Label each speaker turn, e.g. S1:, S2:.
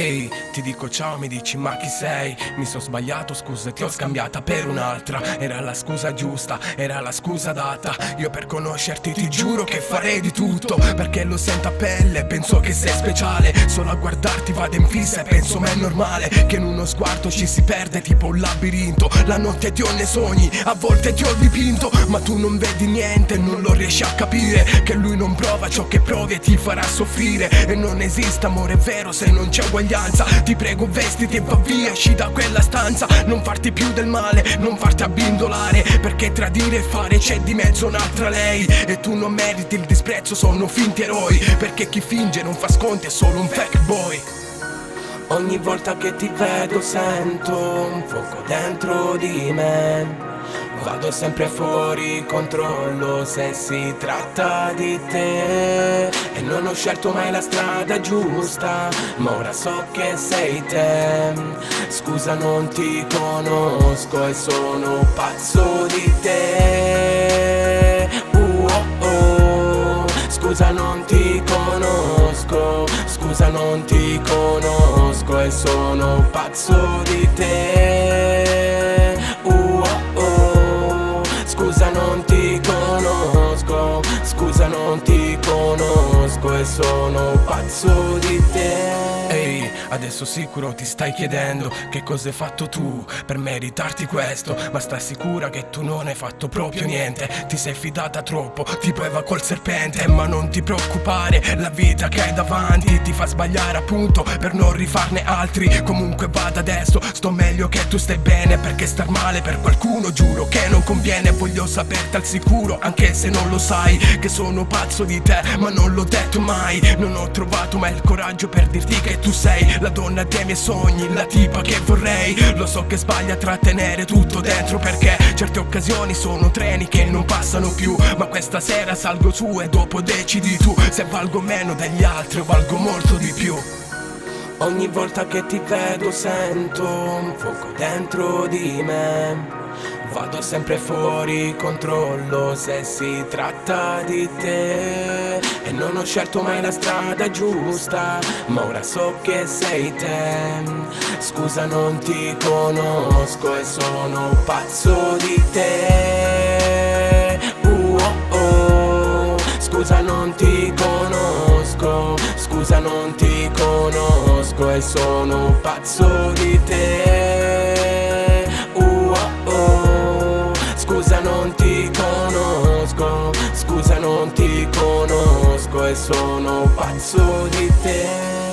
S1: Ehi, ti dico ciao, mi dici ma chi sei? Mi sono sbagliato, scusa, ti ho scambiata per un'altra. Era la scusa giusta, era la scusa data. Io per conoscerti ti giuro che farei di tutto, perché lo sento a pelle, penso che sei speciale. Solo a guardarti vado in fissa e penso ma è normale che in uno sguardo ci si perde tipo un labirinto. La notte ti ho nei sogni, a volte ti ho dipinto, ma tu non vedi niente, non lo riesci a capire, che lui non prova ciò che provi e ti farà soffrire. E non esiste amore vero se non c'è uguaglianza. Ti prego vestiti e va via, esci da quella stanza. Non farti più del male, non farti abbindolare, perché tradire e fare c'è di mezzo un'altra lei. E tu non meriti il disprezzo, sono finti eroi, perché chi finge non fa sconti è solo un fake boy. Ogni volta che ti vedo sento un fuoco dentro di me. Vado sempre fuori controllo se si tratta di te. E non ho scelto mai la strada giusta, ma ora so che sei te. Scusa non ti conosco e sono pazzo di te. Scusa non ti conosco, scusa non ti conosco e sono pazzo di te. Scusa non ti conosco, scusa non ti conosco e sono pazzo di te. Ehi, adesso sicuro ti stai chiedendo che cosa hai fatto tu per meritarti questo, ma stai sicura che tu non hai fatto proprio niente. Ti sei fidata troppo, ti prova col serpente, ma non ti preoccupare, la vita che hai davanti ti fa sbagliare appunto per non rifarne altri. Comunque vada adesso, sto meglio che tu stai bene, perché star male per qualcuno giuro che non conviene. Voglio saperti al sicuro, anche se non lo sai, che sono pazzo di te, ma non l'ho detto mai. Non ho trovato mai il coraggio per dirti che tu sei la donna dei miei sogni, la tipa che vorrei. Lo so che sbaglia a trattenere tutto dentro, perché certe occasioni sono treni che non passano più, ma questa sera salgo su e dopo decidi tu se valgo meno degli altri o valgo molto di più. Ogni volta che ti vedo sento un fuoco dentro di me. Vado sempre fuori controllo se si tratta di te. E non ho scelto mai la strada giusta, ma ora so che sei te. Scusa non ti conosco e sono pazzo di te. Scusa non ti conosco, scusa non ti conosco e sono pazzo di te. Scusa non ti conosco, scusa non ti conosco e sono pazzo di te.